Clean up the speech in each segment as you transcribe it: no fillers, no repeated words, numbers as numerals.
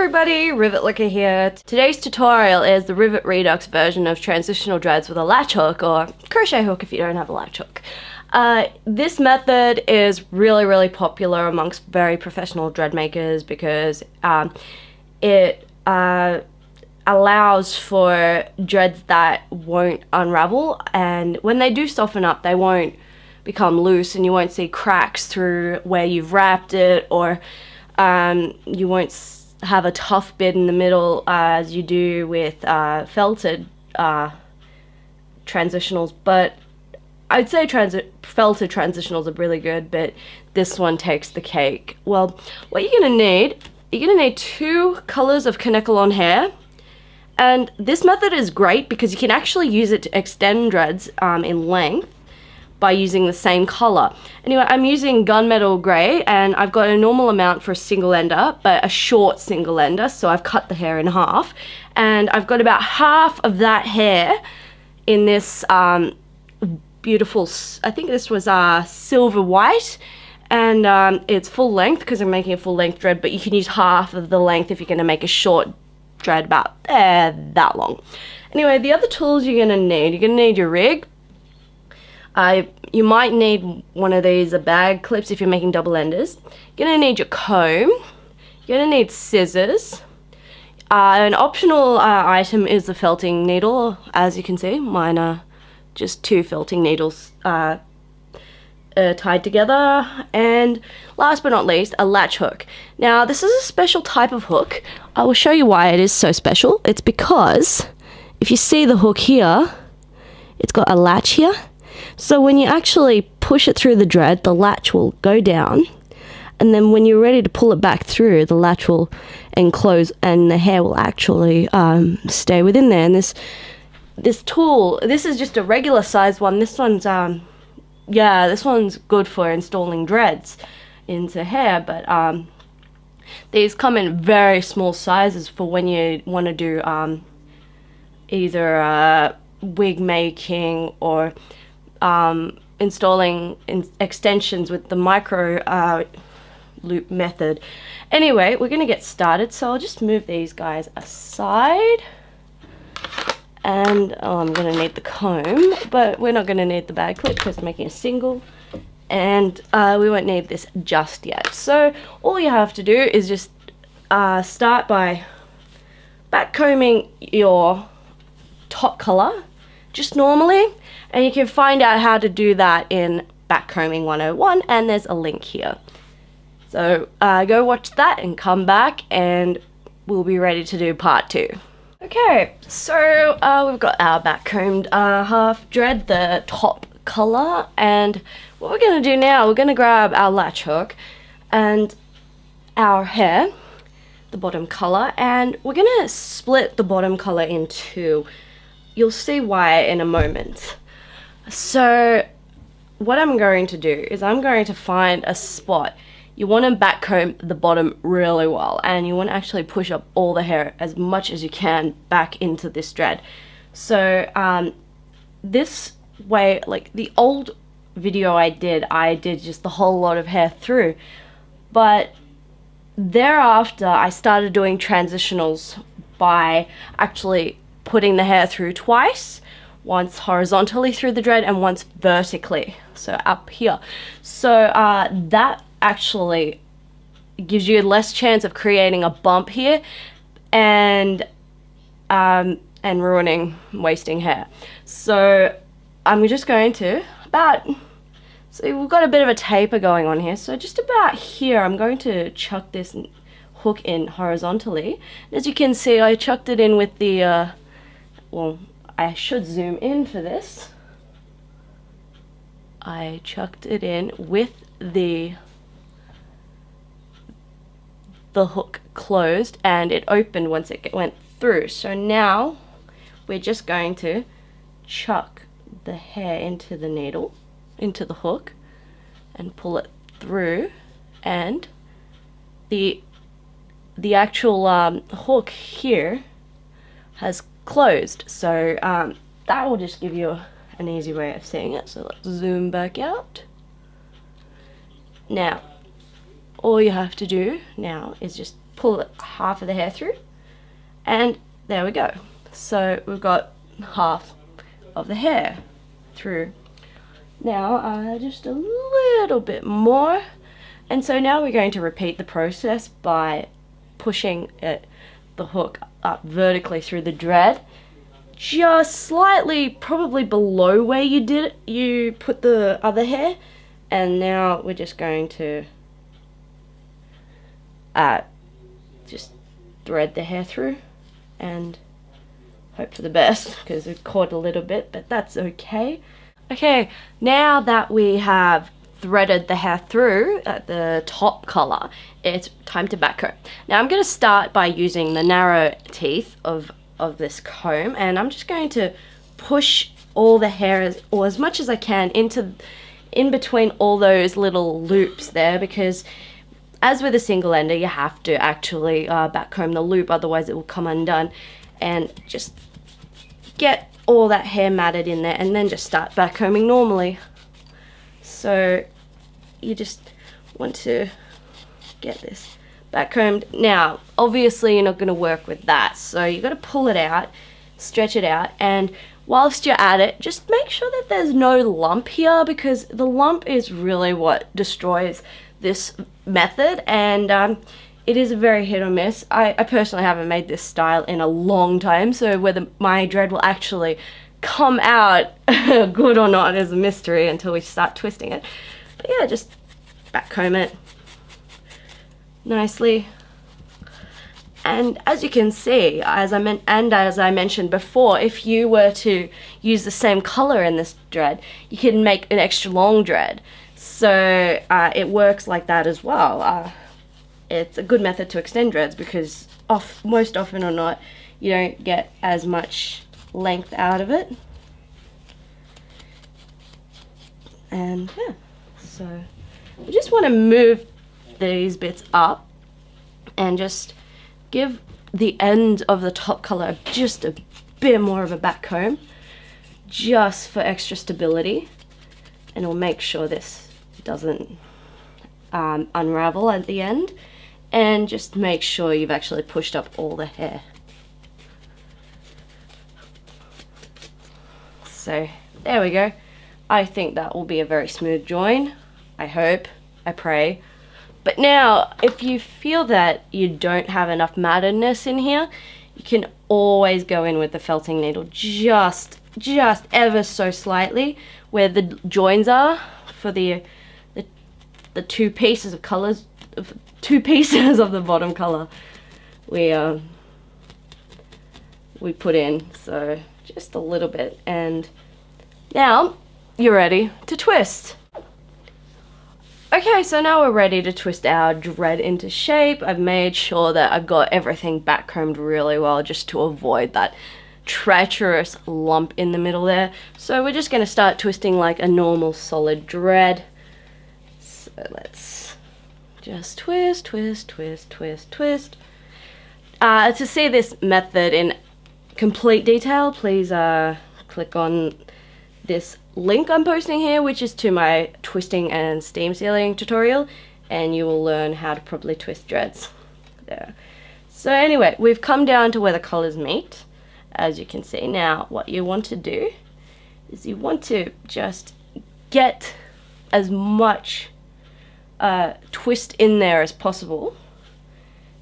everybody, Rivet Looker here. Today's tutorial is the Rivet Redux version of Transitional Dreads with a latch hook, or crochet hook if you don't have a latch hook. This method is really popular amongst very professional dread makers because it allows for dreads that won't unravel, and when they do soften up they won't become loose and you won't see cracks through where you've wrapped it, or you won't have a tough bit in the middle as you do with felted transitionals. But I'd say felted transitionals are really good, but this one takes the cake. Well, what you're gonna need, two colors of Kanekalon hair, and this method is great because you can actually use it to extend dreads in length by using the same color. Anyway, I'm using gunmetal gray, and I've got a normal amount for a single ender, but a short single ender, so I've cut the hair in half, and I've got about half of that hair in this beautiful, I think this was silver white, and it's full length because I'm making a full length dread, but you can use half of the length if you're going to make a short dread about that long. Anyway, the other tools you're going to need your rig. You might need one of these bag clips if you're making double enders. You're going to need your comb. You're going to need scissors. An optional item is the felting needle. As you can see, mine are just two felting needles tied together. And last but not least, a latch hook. Now, this is a special type of hook. I will show you why it is so special. It's because if you see the hook here, it's got a latch here. So when you actually push it through the dread, the latch will go down, and then when you're ready to pull it back through, the latch will enclose and the hair will actually stay within there. And this tool, this is just a regular size one. This one's this one's good for installing dreads into hair, but these come in very small sizes for when you want to do either wig making or installing extensions with the micro loop method. Anyway, we're gonna get started, so I'll just move these guys aside, and I'm gonna need the comb, but we're not gonna need the bag clip because I'm making a single, and we won't need this just yet. So all you have to do is just start by back combing your top color just normally, and you can find out how to do that in Backcombing 101, and there's a link here. So go watch that and come back and we'll be ready to do part 2. Okay, so we've got our backcombed half dread, the top color, and what we're going to do now, we're going to grab our latch hook and our hair, the bottom color, and we're going to split the bottom color in two. You'll see why in a moment. So what I'm going to do is I'm going to find a spot. You want to backcomb the bottom really well, and you want to actually push up all the hair as much as you can back into this dread. So this way, like the old video I did just the whole lot of hair through, but thereafter I started doing transitionals by actually putting the hair through twice, once horizontally through the dread and once vertically, so up here. So that actually gives you less chance of creating a bump here and wasting hair. So I'm just going to so we've got a bit of a taper going on here, so just about here I'm going to chuck this hook in horizontally. As you can see, I chucked it in with the well, I should zoom in for this. I chucked it in with the hook closed, and it opened once it went through. So now we're just going to chuck the hair into the needle, into the hook, and pull it through, and the actual hook here has closed, so that will just give you an easy way of seeing it. So let's zoom back out. Now all you have to do now is just pull half of the hair through, and there we go. So we've got half of the hair through. Now just a little bit more, and so now we're going to repeat the process by pushing the hook up vertically through the dread, just slightly probably below where you put the other hair, and now we're just going to just thread the hair through and hope for the best, because it caught a little bit, but that's okay. Okay, now that we have threaded the hair through at the top color, it's time to backcomb. Now I'm going to start by using the narrow teeth of this comb, and I'm just going to push all the hair as much as I can in between all those little loops there, because as with a single ender you have to actually backcomb the loop, otherwise it will come undone, and just get all that hair matted in there and then just start backcombing normally. So you just want to get this backcombed. Now obviously you're not going to work with that, so you got to pull it out, stretch it out, and whilst you're at it, just make sure that there's no lump here, because the lump is really what destroys this method, and it is a very hit or miss. I personally haven't made this style in a long time, so whether my dread will actually come out good or not is a mystery until we start twisting it. But yeah, just backcomb it nicely. And as you can see, as I mentioned before, if you were to use the same color in this dread, you can make an extra long dread. So it works like that as well. It's a good method to extend dreads, because most often or not you don't get as much length out of it. And yeah, so we just want to move these bits up and just give the end of the top color just a bit more of a back comb, just for extra stability, and it'll make sure this doesn't unravel at the end. And just make sure you've actually pushed up all the hair. So there we go. I think that will be a very smooth join. I hope, I pray. But now, if you feel that you don't have enough mattedness in here, you can always go in with the felting needle just ever so slightly where the joins are for the two pieces of colors, two pieces of the bottom color we put in. So just a little bit, and now you're ready to twist. Okay, so now we're ready to twist our dread into shape. I've made sure that I've got everything backcombed really well, just to avoid that treacherous lump in the middle there. So we're just going to start twisting like a normal solid dread. So let's just twist, twist, twist, twist, twist. To see this method in complete detail, please click on this link I'm posting here, which is to my twisting and steam sealing tutorial, and you will learn how to properly twist dreads there. So anyway, we've come down to where the colors meet, as you can see. Now what you want to do is you want to just get as much twist in there as possible.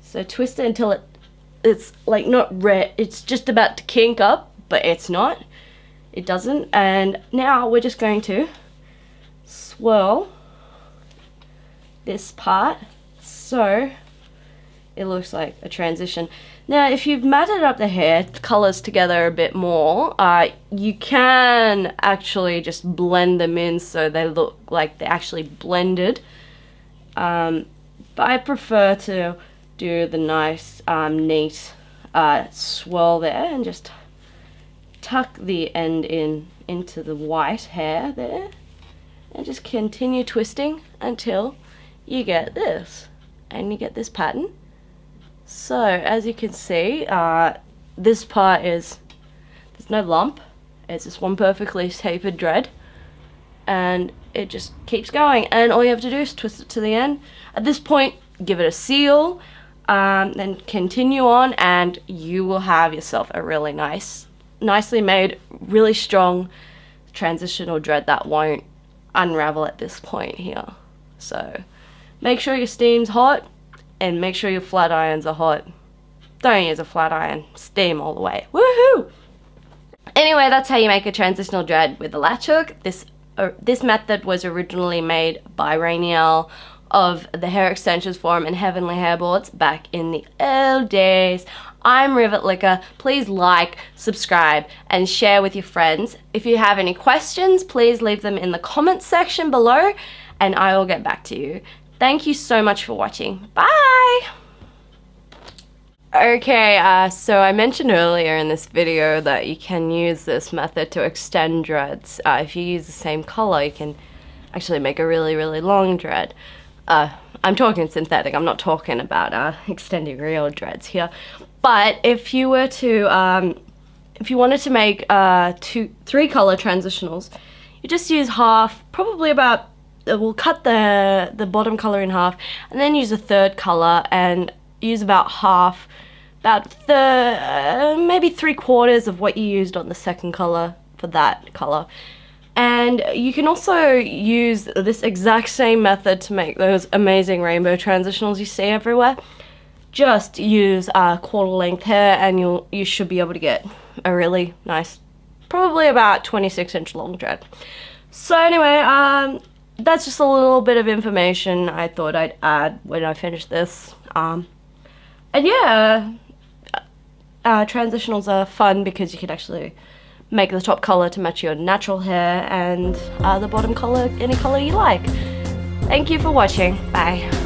So twist it until it's like not red, it's just about to kink up, but it's not. It doesn't. And now we're just going to swirl this part so it looks like a transition. Now if you've matted up the hair colors together a bit more, you can actually just blend them in so they look like they're actually blended. But I prefer to do the nice neat swirl there, and just tuck the end into the white hair there, and just continue twisting until you get this, and you get this pattern. So as you can see, this part there's no lump, it's just one perfectly tapered dread, and it just keeps going, and all you have to do is twist it to the end. At this point, give it a seal. then continue on, and you will have yourself a really nicely made, really strong transitional dread that won't unravel at this point here. So make sure your steam's hot, and make sure your flat irons are hot. Don't use a flat iron, steam all the way. Woohoo! Anyway, that's how you make a transitional dread with a latch hook. This method was originally made by Rhaeniel of the Hair Extensions Forum and Heavenly Hairboards back in the old days. I'm Rivet Liquor. Please like, subscribe, and share with your friends. If you have any questions, please leave them in the comments section below, and I will get back to you. Thank you so much for watching. Bye! Okay, so I mentioned earlier in this video that you can use this method to extend dreads. If you use the same color, you can actually make a really, really long dread. I'm talking synthetic, I'm not talking about extending real dreads here. But if you were to, if you wanted to make 3 color transitionals, you just use half, probably about, we'll cut the bottom color in half, and then use a third color and use about half, maybe 3/4 of what you used on the second color for that color. And you can also use this exact same method to make those amazing rainbow transitionals you see everywhere. Just use quarter length hair, and you should be able to get a really nice, probably about 26-inch long dread. So anyway, that's just a little bit of information I thought I'd add when I finish this. And yeah, transitionals are fun because you can actually make the top color to match your natural hair, and the bottom color any color you like. Thank you for watching. Bye.